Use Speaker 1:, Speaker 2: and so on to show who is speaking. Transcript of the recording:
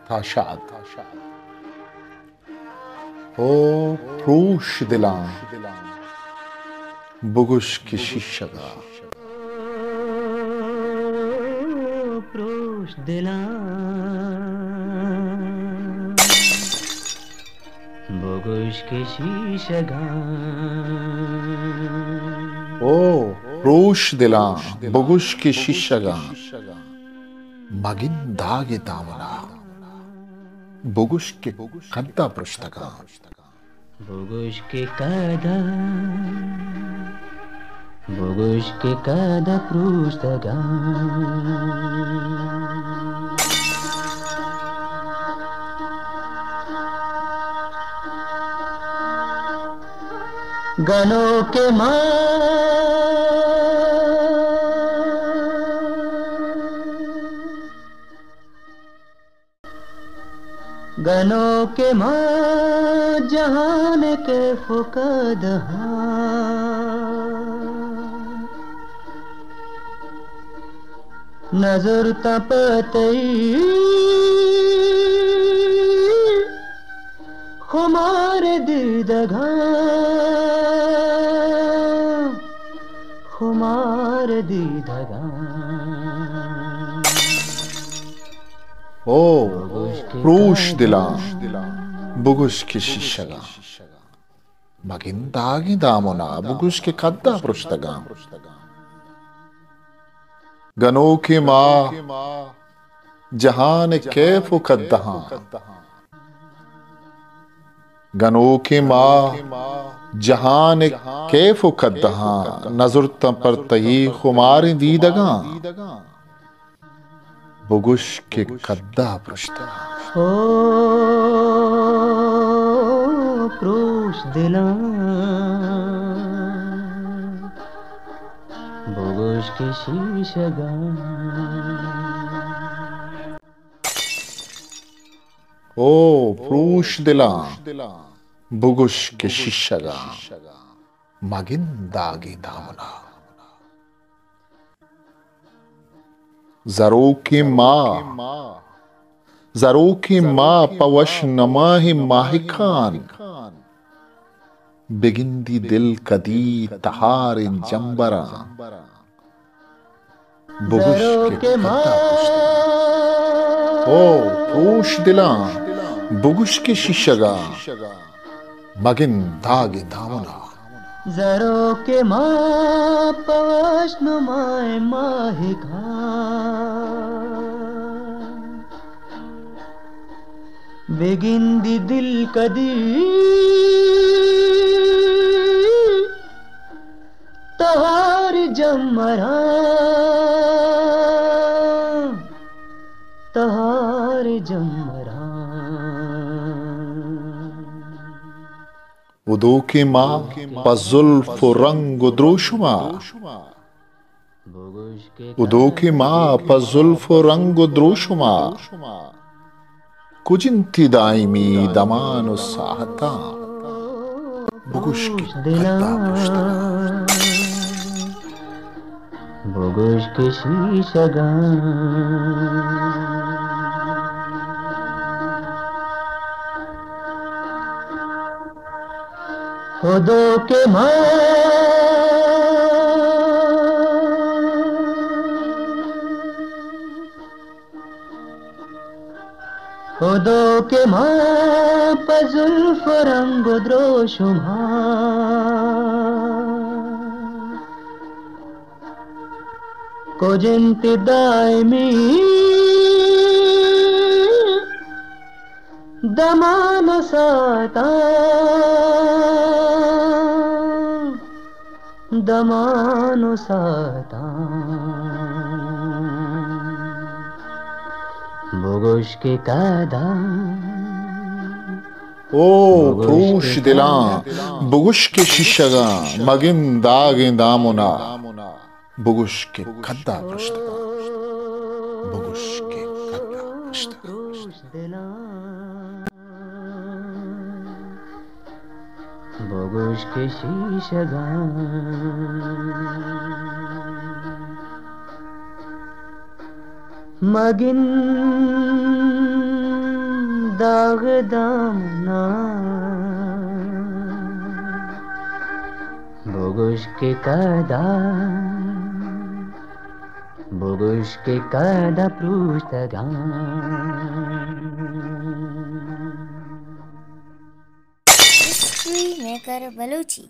Speaker 1: ta şad. O pruş dilan buguş ki şişaga.
Speaker 2: Pruş dilan buguş ki şişagan.
Speaker 1: O pruş dilan buguş ki şişaga. Magin dage damana buguş ki kadda prushtaga.
Speaker 2: बुगुश के कादा पृष्ठगा गनों के माँ गनों के माँ जहान के फुकद नजर तपतई खुमार दीदगा खुमार दीदगा
Speaker 1: O pruş dilan buguş ki şişaga. Magin dage damana buguş ki kadda prushtaga. गनों की माँ जहान कैफ कद्दहा गनों की माँ जहान कैफ कद्दहा नजर पर तही खुमारी दीदगा बुगुश के कद्दा पृष्ठा
Speaker 2: ओ प्रुष दिला बुगुश की शीशगा
Speaker 1: ओ प्रूश दिला बुगुश के शिशगा मगिन दागी दामना जरो की माँ पवश नमाहि माहिकान बिगिंदी दिल कदी तहार जंबरा बुगुश के कद्दा ओ प्रूश दिला बुगुश के शिशगा मगिन दागे दामना
Speaker 2: जरो के माँ पवश नुमाए माहिका बेगिंदी दिल कदी तहार जमरा तहार जमरा
Speaker 1: उदो की माँ पजुल्फ रंग द्रोशुमा उदो की माँ पजुल्फ रंग द्रोशुमा कुजिंती दाइमी दमान साहता बुगुश की कद्दा पृष्ठगा
Speaker 2: बुगुश की शीशगा खुदो के माँ खुदो के माँ पजुल्फ रंग द्रोशुमा कुजिंती दाइमी दमान साता दमानो साता बुगुश के कादा
Speaker 1: ओ प्रूश दिला बुगुश के शिशगा मगिन दागे दामुना बुगुश के कद्दा पृष्ठगा बुगुश के कद्दा पृष्ठगा
Speaker 2: बुगुश के शीशगा मगिन दाग दामना बगुश के कादा पृष्ठगान
Speaker 3: हिस्ट्री मेकर बलूची।